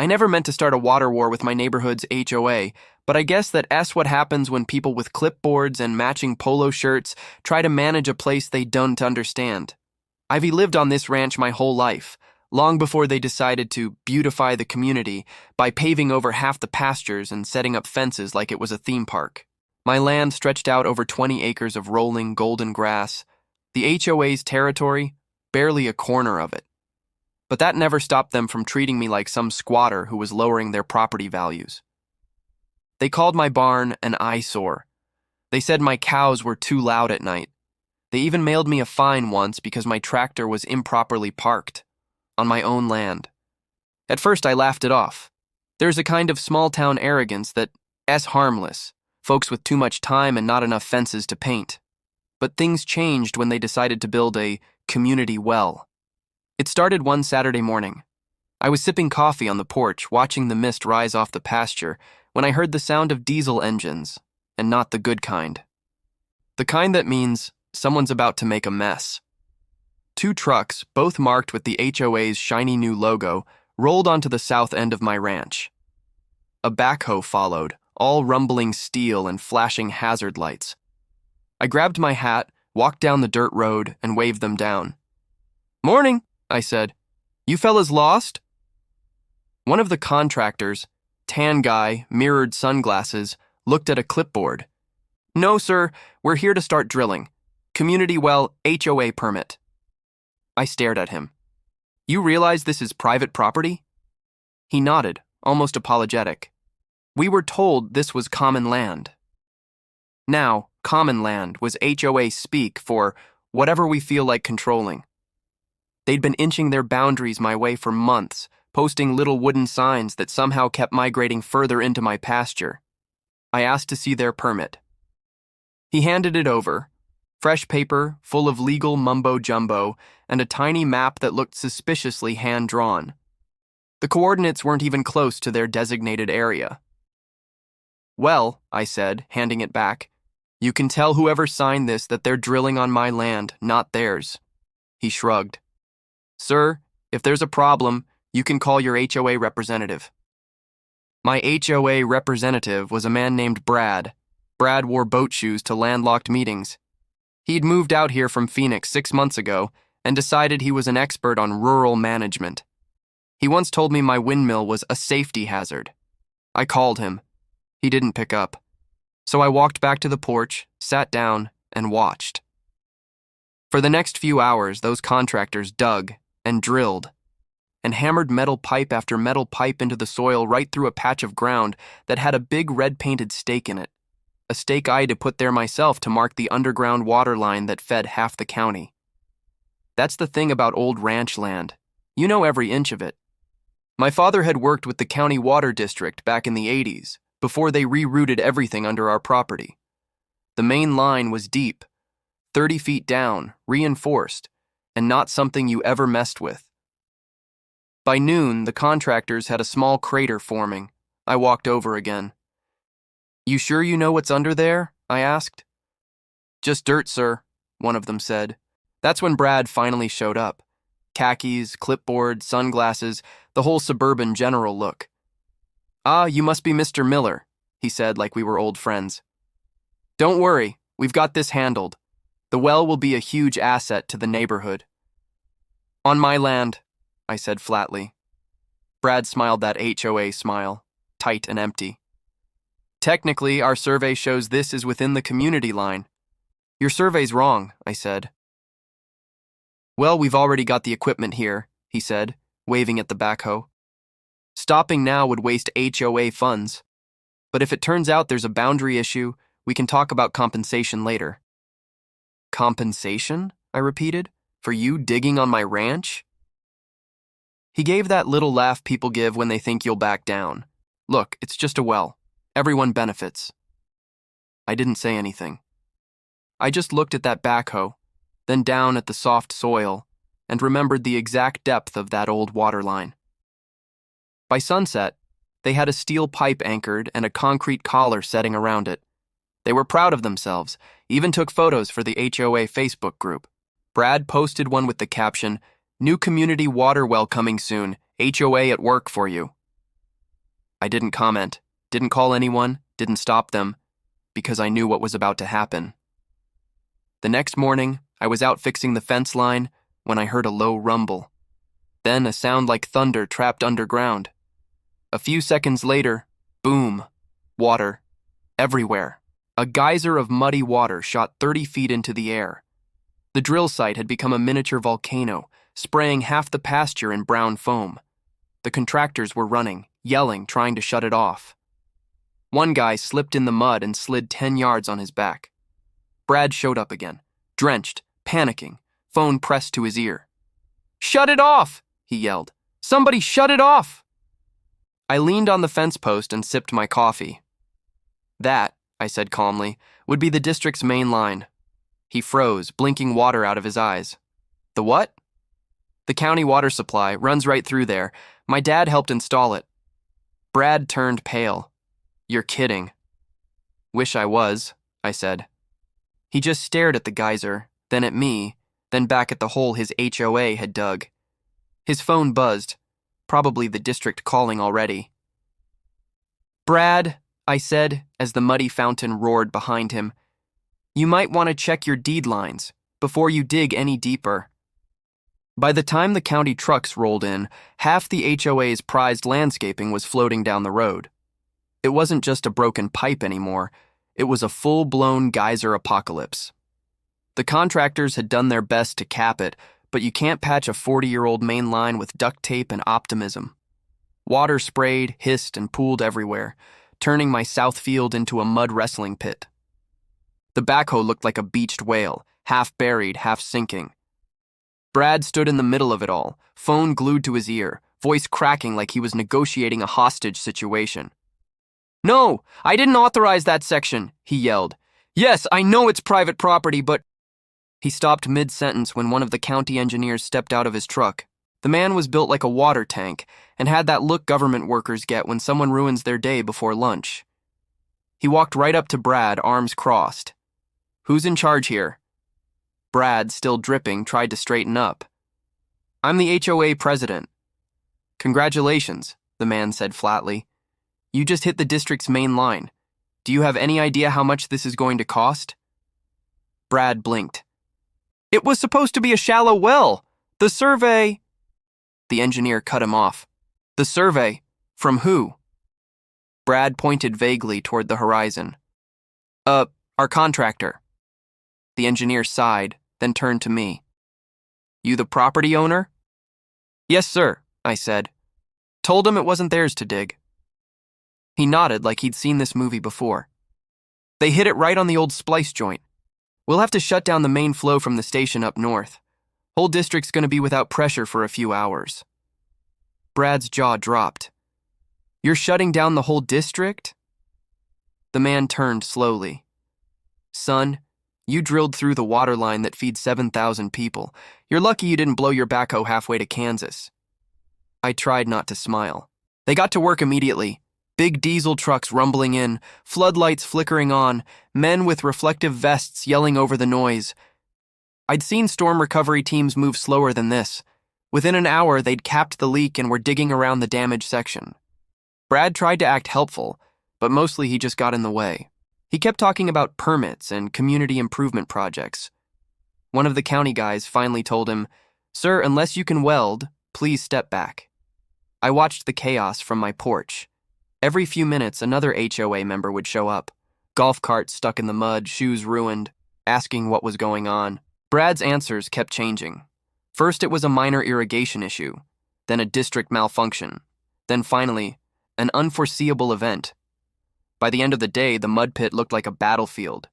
I never meant to start a water war with my neighborhood's HOA, but I guess that's what happens when people with clipboards and matching polo shirts try to manage a place they don't understand. I've lived on this ranch my whole life, long before they decided to beautify the community by paving over half the pastures and setting up fences like it was a theme park. My land stretched out over 20 acres of rolling golden grass. The HOA's territory, barely a corner of it. But that never stopped them from treating me like some squatter who was lowering their property values. They called my barn an eyesore. They said my cows were too loud at night. They even mailed me a fine once because my tractor was improperly parked on my own land. At first I laughed it off. There's a kind of small-town arrogance that's harmless, folks with too much time and not enough fences to paint. But things changed when they decided to build a community well. It started one Saturday morning. I was sipping coffee on the porch, watching the mist rise off the pasture, when I heard the sound of diesel engines, and not the good kind. The kind that means someone's about to make a mess. 2 trucks, both marked with the HOA's shiny new logo, rolled onto the south end of my ranch. A backhoe followed, all rumbling steel and flashing hazard lights. I grabbed my hat, walked down the dirt road, and waved them down. "Morning," I said. "You fellas lost?" One of the contractors, tan guy, mirrored sunglasses, looked at a clipboard. "No, sir, we're here to start drilling. Community well, HOA permit." I stared at him. "You realize this is private property?" He nodded, almost apologetic. "We were told this was common land." Now, common land was HOA speak for whatever we feel like controlling. They'd been inching their boundaries my way for months, posting little wooden signs that somehow kept migrating further into my pasture. I asked to see their permit. He handed it over, fresh paper full of legal mumbo-jumbo and a tiny map that looked suspiciously hand-drawn. The coordinates weren't even close to their designated area. "Well," I said, handing it back, "you can tell whoever signed this that they're drilling on my land, not theirs." He shrugged. "Sir, if there's a problem, you can call your HOA representative." My HOA representative was a man named Brad. Brad wore boat shoes to landlocked meetings. He'd moved out here from Phoenix 6 months ago and decided he was an expert on rural management. He once told me my windmill was a safety hazard. I called him. He didn't pick up. So I walked back to the porch, sat down, and watched. For the next few hours, those contractors dug and drilled and hammered metal pipe after metal pipe into the soil right through a patch of ground that had a big red-painted stake in it, a stake I had to put there myself to mark the underground water line that fed half the county. That's the thing about old ranch land. You know every inch of it. My father had worked with the county water district back in the 80s, before they rerouted everything under our property. The main line was deep, 30 feet down, reinforced, and not something you ever messed with. By noon, the contractors had a small crater forming. I walked over again. "You sure you know what's under there?" I asked. "Just dirt, sir," one of them said. That's when Brad finally showed up. Khakis, clipboard, sunglasses, the whole suburban general look. "Ah, you must be Mr. Miller," he said like we were old friends. "Don't worry, we've got this handled. The well will be a huge asset to the neighborhood." "On my land," I said flatly. Brad smiled that HOA smile, tight and empty. "Technically, our survey shows this is within the community line." "Your survey's wrong," I said. "Well, we've already got the equipment here," he said, waving at the backhoe. "Stopping now would waste HOA funds. But if it turns out there's a boundary issue, we can talk about compensation later." "Compensation?" I repeated. "For you digging on my ranch?" He gave that little laugh people give when they think you'll back down. "Look, it's just a well. Everyone benefits." I didn't say anything. I just looked at that backhoe, then down at the soft soil, and remembered the exact depth of that old water line. By sunset, they had a steel pipe anchored and a concrete collar setting around it. They were proud of themselves, even took photos for the HOA Facebook group. Brad posted one with the caption, "New community water well coming soon, HOA at work for you." I didn't comment, didn't call anyone, didn't stop them, because I knew what was about to happen. The next morning, I was out fixing the fence line when I heard a low rumble. Then a sound like thunder trapped underground. A few seconds later, boom, water, everywhere. A geyser of muddy water shot 30 feet into the air. The drill site had become a miniature volcano, spraying half the pasture in brown foam. The contractors were running, yelling, trying to shut it off. One guy slipped in the mud and slid 10 yards on his back. Brad showed up again, drenched, panicking, phone pressed to his ear. "Shut it off!" he yelled. "Somebody shut it off!" I leaned on the fence post and sipped my coffee. "That," I said calmly, "would be the district's main line." He froze, blinking water out of his eyes. "The what?" "The county water supply runs right through there. My dad helped install it." Brad turned pale. "You're kidding." "Wish I was," I said. He just stared at the geyser, then at me, then back at the hole his HOA had dug. His phone buzzed, probably the district calling already. "Brad," I said as the muddy fountain roared behind him, "you might want to check your deed lines before you dig any deeper." By the time the county trucks rolled in, half the HOA's prized landscaping was floating down the road. It wasn't just a broken pipe anymore, it was a full-blown geyser apocalypse. The contractors had done their best to cap it, but you can't patch a 40-year-old main line with duct tape and optimism. Water sprayed, hissed, and pooled everywhere, turning my south field into a mud wrestling pit. The backhoe looked like a beached whale, half buried, half sinking. Brad stood in the middle of it all, phone glued to his ear, voice cracking like he was negotiating a hostage situation. "No, I didn't authorize that section," he yelled. "Yes, I know it's private property, but—" He stopped mid-sentence when one of the county engineers stepped out of his truck. The man was built like a water tank and had that look government workers get when someone ruins their day before lunch. He walked right up to Brad, arms crossed. "Who's in charge here?" Brad, still dripping, tried to straighten up. "I'm the HOA president." "Congratulations," the man said flatly. "You just hit the district's main line. Do you have any idea how much this is going to cost?" Brad blinked. "It was supposed to be a shallow well. The survey—" The engineer cut him off. "The survey? From who?" Brad pointed vaguely toward the horizon. Our contractor." The engineer sighed, then turned to me. "You the property owner?" "Yes, sir," I said. "Told him it wasn't theirs to dig." He nodded like he'd seen this movie before. "They hit it right on the old splice joint. We'll have to shut down the main flow from the station up north. Whole district's gonna be without pressure for a few hours." Brad's jaw dropped. "You're shutting down the whole district?" The man turned slowly. "Son, you drilled through the water line that feeds 7,000 people. You're lucky you didn't blow your backhoe halfway to Kansas." I tried not to smile. They got to work immediately. Big diesel trucks rumbling in, floodlights flickering on, men with reflective vests yelling over the noise. I'd seen storm recovery teams move slower than this. Within an hour, they'd capped the leak and were digging around the damaged section. Brad tried to act helpful, but mostly he just got in the way. He kept talking about permits and community improvement projects. One of the county guys finally told him, "Sir, unless you can weld, please step back." I watched the chaos from my porch. Every few minutes, another HOA member would show up. Golf carts stuck in the mud, shoes ruined, asking what was going on. Brad's answers kept changing. First, it was a minor irrigation issue, then a district malfunction, then finally, an unforeseeable event. By the end of the day, the mud pit looked like a battlefield.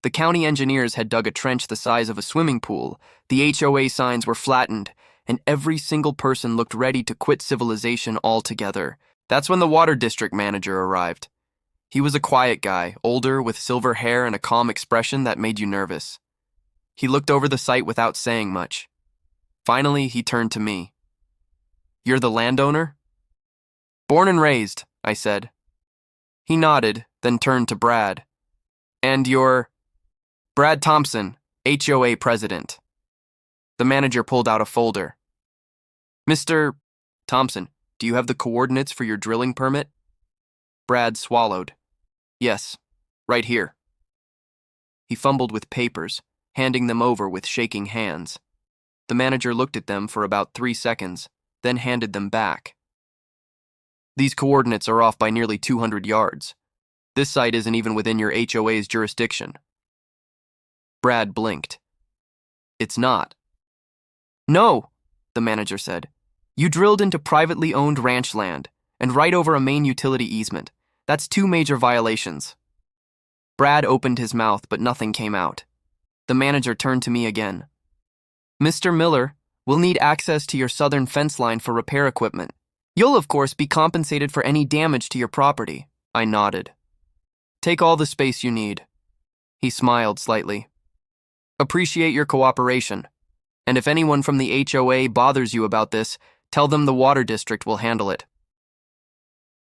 The county engineers had dug a trench the size of a swimming pool, the HOA signs were flattened, and every single person looked ready to quit civilization altogether. That's when the water district manager arrived. He was a quiet guy, older, with silver hair and a calm expression that made you nervous. He looked over the site without saying much. Finally, he turned to me. "You're the landowner?" "Born and raised," I said. He nodded, then turned to Brad. "And you're—" "Brad Thompson, HOA president." The manager pulled out a folder. "Mr. Thompson, do you have the coordinates for your drilling permit?" Brad swallowed. Yes, right here. He fumbled with papers, handing them over with shaking hands. The manager looked at them for about 3 seconds, then handed them back. These coordinates are off by nearly 200 yards. This site isn't even within your HOA's jurisdiction. Brad blinked. It's not. No, the manager said. You drilled into privately owned ranch land and right over a main utility easement. That's 2 major violations. Brad opened his mouth, but nothing came out. The manager turned to me again. Mr. Miller, we'll need access to your southern fence line for repair equipment. You'll, of course, be compensated for any damage to your property. I nodded. Take all the space you need. He smiled slightly. Appreciate your cooperation. And if anyone from the HOA bothers you about this, tell them the water district will handle it.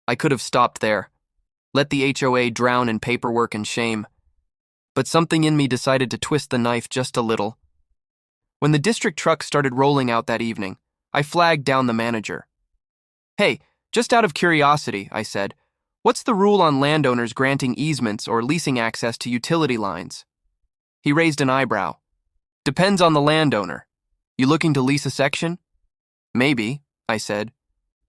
I could have stopped there. Let the HOA drown in paperwork and shame. But something in me decided to twist the knife just a little. When the district truck started rolling out that evening, I flagged down the manager. Hey, just out of curiosity, I said, what's the rule on landowners granting easements or leasing access to utility lines? He raised an eyebrow. Depends on the landowner. You looking to lease a section? Maybe, I said.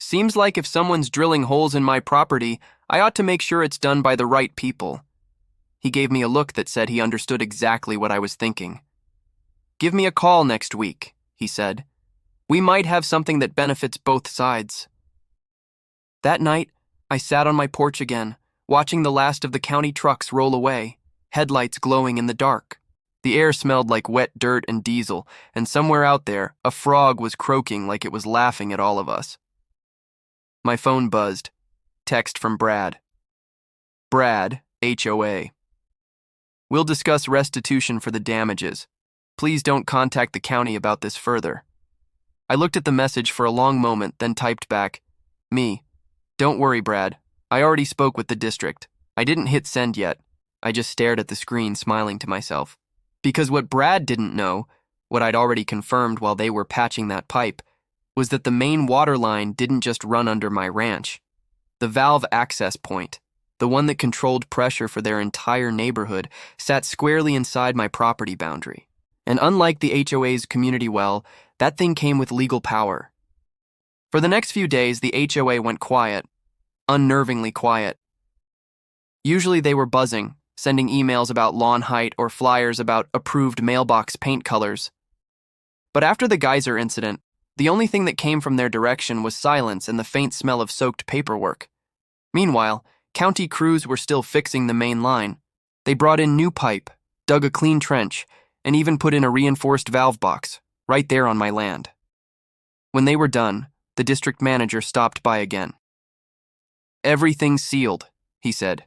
Seems like if someone's drilling holes in my property, I ought to make sure it's done by the right people. He gave me a look that said he understood exactly what I was thinking. Give me a call next week, he said. We might have something that benefits both sides. That night, I sat on my porch again, watching the last of the county trucks roll away, headlights glowing in the dark. The air smelled like wet dirt and diesel, and somewhere out there, a frog was croaking like it was laughing at all of us. My phone buzzed. Text from Brad. Brad, HOA. We'll discuss restitution for the damages. Please don't contact the county about this further. I looked at the message for a long moment, then typed back, Me. Don't worry, Brad. I already spoke with the district. I didn't hit send yet. I just stared at the screen, smiling to myself. Because what Brad didn't know, what I'd already confirmed while they were patching that pipe, was that the main water line didn't just run under my ranch. The valve access point, the one that controlled pressure for their entire neighborhood, sat squarely inside my property boundary. And unlike the HOA's community well, that thing came with legal power. For the next few days, the HOA went quiet, unnervingly quiet. Usually they were buzzing, sending emails about lawn height or flyers about approved mailbox paint colors. But after the geyser incident, the only thing that came from their direction was silence and the faint smell of soaked paperwork. Meanwhile, county crews were still fixing the main line. They brought in new pipe, dug a clean trench, and even put in a reinforced valve box, right there on my land. When they were done, the district manager stopped by again. Everything's sealed, he said.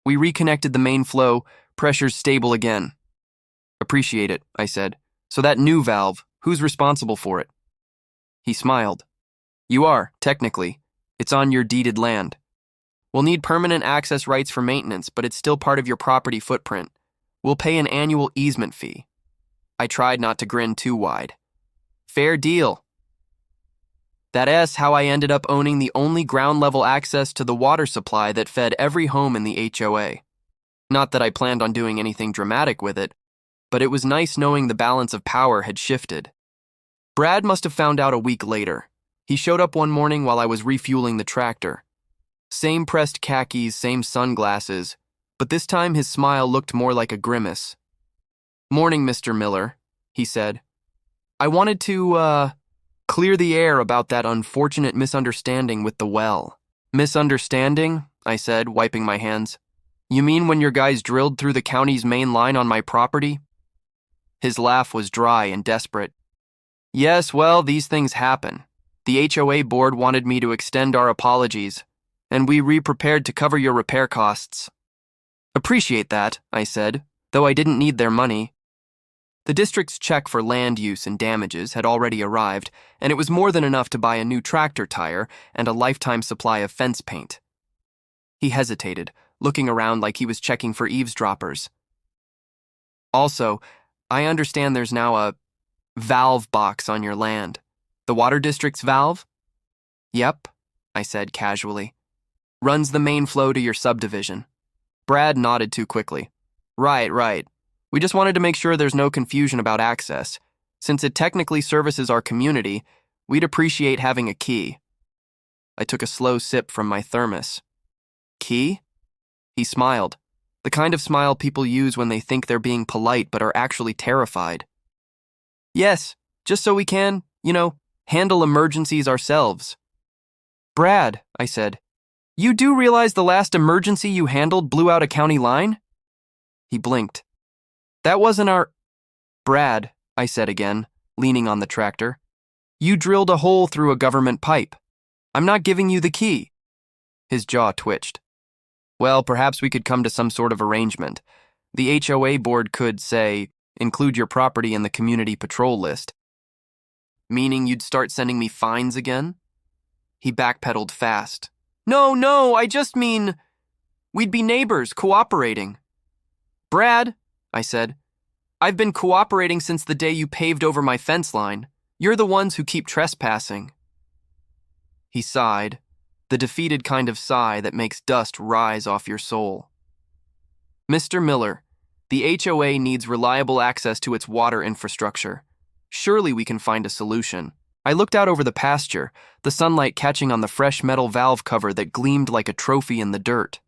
We reconnected the main flow, pressure's stable again. Appreciate it, I said. So that new valve, who's responsible for it? He smiled. You are, technically. It's on your deeded land. We'll need permanent access rights for maintenance, but it's still part of your property footprint. We'll pay an annual easement fee. I tried not to grin too wide. Fair deal. That's how I ended up owning the only ground-level access to the water supply that fed every home in the HOA. Not that I planned on doing anything dramatic with it, but it was nice knowing the balance of power had shifted. Brad must have found out a week later. He showed up one morning while I was refueling the tractor. Same pressed khakis, same sunglasses, but this time his smile looked more like a grimace. Morning, Mr. Miller, he said. I wanted to, clear the air about that unfortunate misunderstanding with the well. Misunderstanding? I said, wiping my hands. You mean when your guys drilled through the county's main line on my property? His laugh was dry and desperate. Yes, well, these things happen. The HOA board wanted me to extend our apologies, and we re-prepared to cover your repair costs. Appreciate that, I said, though I didn't need their money. The district's check for land use and damages had already arrived, and it was more than enough to buy a new tractor tire and a lifetime supply of fence paint. He hesitated, looking around like he was checking for eavesdroppers. Also, I understand there's now a valve box on your land. The water district's valve? Yep, I said casually. Runs the main flow to your subdivision. Brad nodded too quickly. Right. We just wanted to make sure there's no confusion about access. Since it technically services our community, we'd appreciate having a key. I took a slow sip from my thermos. Key? He smiled. The kind of smile people use when they think they're being polite but are actually terrified. Yes, just so we can, handle emergencies ourselves. Brad, I said, you do realize the last emergency you handled blew out a county line? He blinked. That wasn't our... Brad, I said again, leaning on the tractor. You drilled a hole through a government pipe. I'm not giving you the key. His jaw twitched. Well, perhaps we could come to some sort of arrangement. The HOA board could, say, include your property in the community patrol list. Meaning you'd start sending me fines again? He backpedaled fast. No, I just mean we'd be neighbors, cooperating. Brad, I said, I've been cooperating since the day you paved over my fence line. You're the ones who keep trespassing. He sighed, the defeated kind of sigh that makes dust rise off your soul. Mr. Miller, the HOA needs reliable access to its water infrastructure. Surely we can find a solution. I looked out over the pasture, the sunlight catching on the fresh metal valve cover that gleamed like a trophy in the dirt.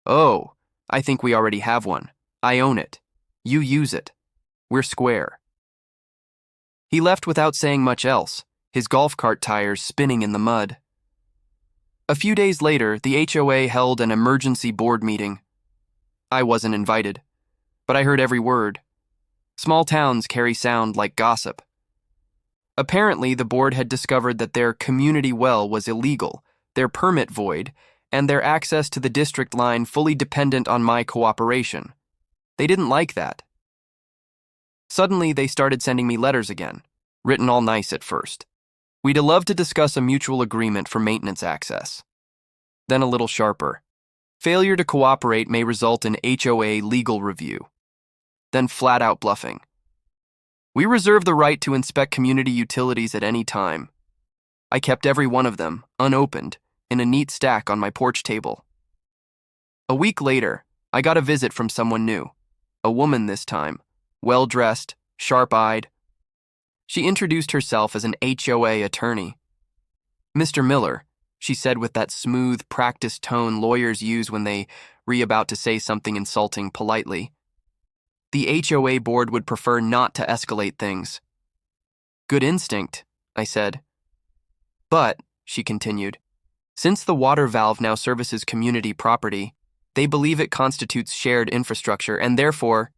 Oh, I think we already have one. I own it. You use it. We're square. He left without saying much else, his golf cart tires spinning in the mud. A few days later, the HOA held an emergency board meeting. I wasn't invited, but I heard every word. Small towns carry sound like gossip. Apparently, the board had discovered that their community well was illegal, their permit void, and their access to the district line fully dependent on my cooperation. They didn't like that. Suddenly, they started sending me letters again, written all nice at first. We'd love to discuss a mutual agreement for maintenance access. Then a little sharper. Failure to cooperate may result in HOA legal review. Then flat-out bluffing. We reserve the right to inspect community utilities at any time. I kept every one of them, unopened, in a neat stack on my porch table. A week later, I got a visit from someone new. A woman this time, well-dressed, sharp-eyed. She introduced herself as an HOA attorney. Mr. Miller, she said with that smooth, practiced tone lawyers use when they about to say something insulting politely. The HOA board would prefer not to escalate things. Good instinct, I said. But, she continued, since the water valve now services community property, they believe it constitutes shared infrastructure and therefore...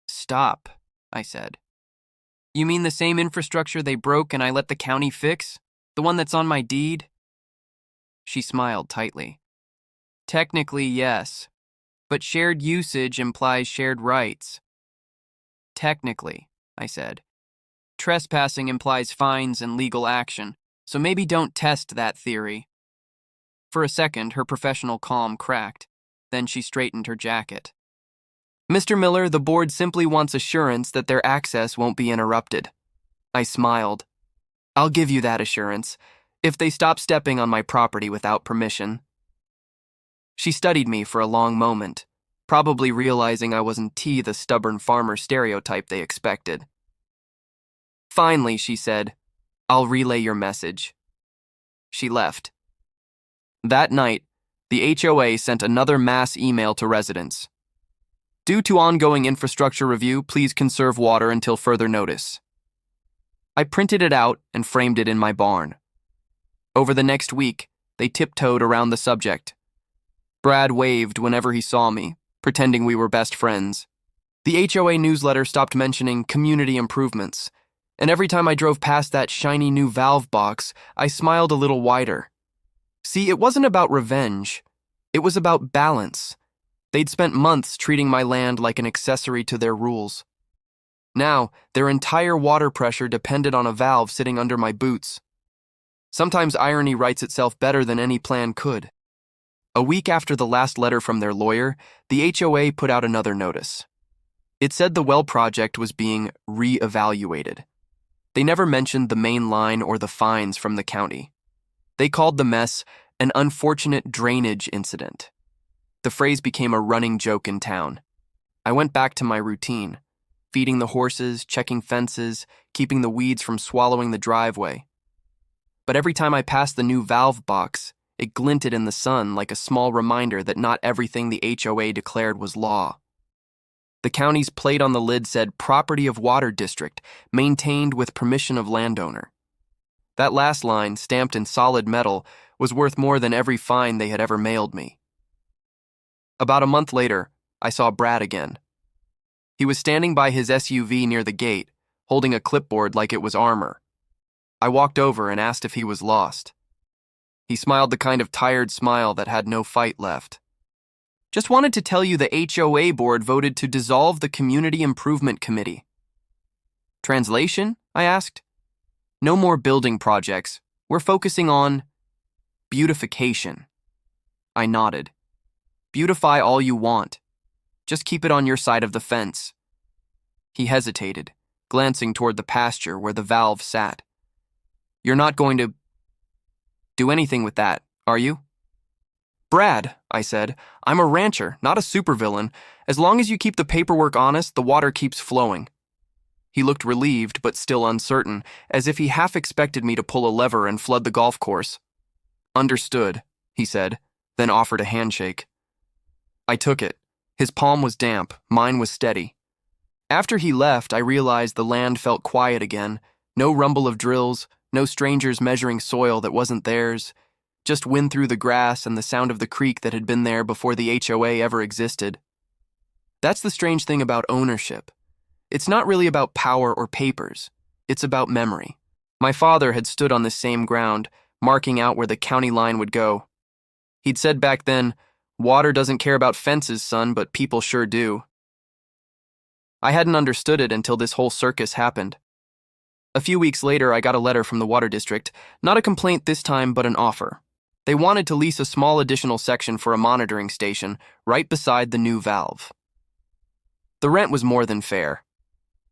Stop, I said. You mean the same infrastructure they broke and I let the county fix? The one that's on my deed? She smiled tightly. Technically, yes. But shared usage implies shared rights. Technically, I said. Trespassing implies fines and legal action, so maybe don't test that theory. For a second, her professional calm cracked. Then she straightened her jacket. Mr. Miller, the board simply wants assurance that their access won't be interrupted. I smiled. I'll give you that assurance, if they stop stepping on my property without permission. She studied me for a long moment, probably realizing I wasn't the stubborn farmer stereotype they expected. Finally, she said, I'll relay your message. She left. That night, the HOA sent another mass email to residents. Due to ongoing infrastructure review, please conserve water until further notice. I printed it out and framed it in my barn. Over the next week, they tiptoed around the subject. Brad waved whenever he saw me, pretending we were best friends. The HOA newsletter stopped mentioning community improvements, and every time I drove past that shiny new valve box, I smiled a little wider. See, it wasn't about revenge. It was about balance. They'd spent months treating my land like an accessory to their rules. Now, their entire water pressure depended on a valve sitting under my boots. Sometimes irony writes itself better than any plan could. A week after the last letter from their lawyer, the HOA put out another notice. It said the well project was being re-evaluated. They never mentioned the main line or the fines from the county. They called the mess An unfortunate drainage incident. The phrase became a running joke in town. I went back to my routine, feeding the horses, checking fences, keeping the weeds from swallowing the driveway. But every time I passed the new valve box, it glinted in the sun like a small reminder that not everything the HOA declared was law. The county's plate on the lid said property of water district, maintained with permission of landowner. That last line, stamped in solid metal, was worth more than every fine they had ever mailed me. About a month later, I saw Brad again. He was standing by his SUV near the gate, holding a clipboard like it was armor. I walked over and asked if he was lost. He smiled the kind of tired smile that had no fight left. Just wanted to tell you the HOA board voted to dissolve the Community Improvement Committee. Translation? I asked. No more building projects. We're focusing on beautification. I nodded. Beautify all you want. Just keep it on your side of the fence. He hesitated, glancing toward the pasture where the valve sat. You're not going to do anything with that, are you? Brad, I said, I'm a rancher, not a supervillain. As long as you keep the paperwork honest, the water keeps flowing. He looked relieved, but still uncertain, as if he half expected me to pull a lever and flood the golf course. Understood, he said, then offered a handshake. I took it. His palm was damp, mine was steady. After he left, I realized the land felt quiet again. No rumble of drills, no strangers measuring soil that wasn't theirs. Just wind through the grass and the sound of the creek that had been there before the HOA ever existed. That's the strange thing about ownership. It's not really about power or papers. It's about memory. My father had stood on this same ground, marking out where the county line would go. He'd said back then, water doesn't care about fences, son, but people sure do. I hadn't understood it until this whole circus happened. A few weeks later, I got a letter from the water district, not a complaint this time, but an offer. They wanted to lease a small additional section for a monitoring station right beside the new valve. The rent was more than fair.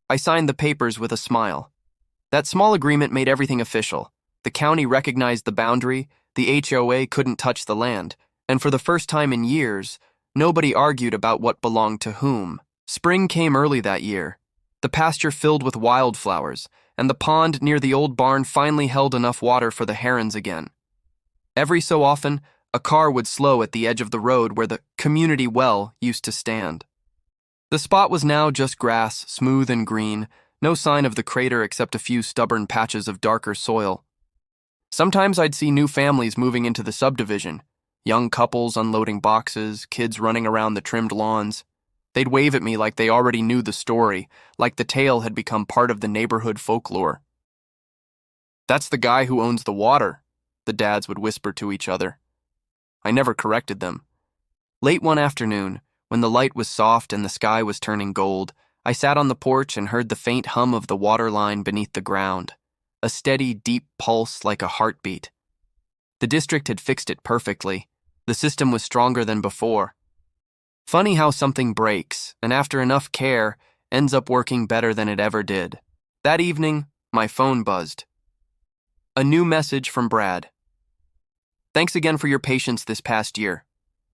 I signed the papers with a smile. That small agreement made everything official. The county recognized the boundary, the HOA couldn't touch the land, and for the first time in years, nobody argued about what belonged to whom. Spring came early that year. The pasture filled with wildflowers, and the pond near the old barn finally held enough water for the herons again. Every so often, a car would slow at the edge of the road where the community well used to stand. The spot was now just grass, smooth and green, no sign of the crater except a few stubborn patches of darker soil. Sometimes I'd see new families moving into the subdivision, young couples unloading boxes, kids running around the trimmed lawns. They'd wave at me like they already knew the story, like the tale had become part of the neighborhood folklore. That's the guy who owns the water, the dads would whisper to each other. I never corrected them. Late one afternoon, when the light was soft and the sky was turning gold, I sat on the porch and heard the faint hum of the water line beneath the ground, a steady, deep pulse like a heartbeat. The district had fixed it perfectly. The system was stronger than before. Funny how something breaks, and after enough care, ends up working better than it ever did. That evening, my phone buzzed. A new message from Brad. Thanks again for your patience this past year.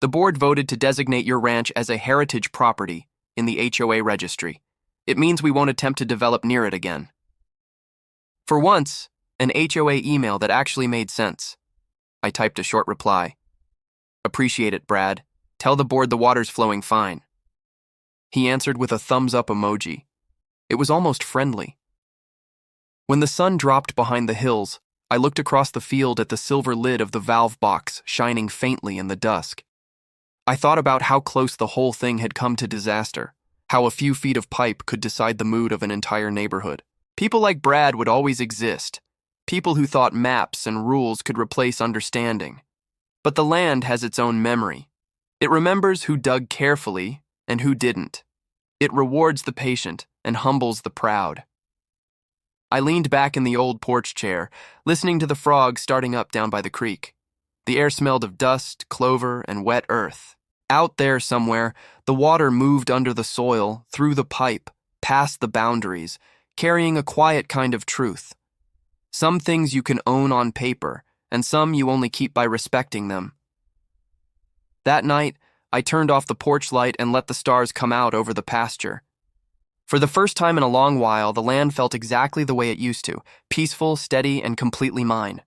The board voted to designate your ranch as a heritage property in the HOA registry. It means we won't attempt to develop near it again. For once, an HOA email that actually made sense. I typed a short reply. Appreciate it, Brad. Tell the board the water's flowing fine. He answered with a thumbs-up emoji. It was almost friendly. When the sun dropped behind the hills, I looked across the field at the silver lid of the valve box shining faintly in the dusk. I thought about how close the whole thing had come to disaster, how a few feet of pipe could decide the mood of an entire neighborhood. People like Brad would always exist, people who thought maps and rules could replace understanding. But the land has its own memory. It remembers who dug carefully and who didn't. It rewards the patient and humbles the proud. I leaned back in the old porch chair, listening to the frogs starting up down by the creek. The air smelled of dust, clover, and wet earth. Out there somewhere, the water moved under the soil, through the pipe, past the boundaries, carrying a quiet kind of truth. Some things you can own on paper, and some you only keep by respecting them. That night, I turned off the porch light and let the stars come out over the pasture. For the first time in a long while, the land felt exactly the way it used to, peaceful, steady, and completely mine.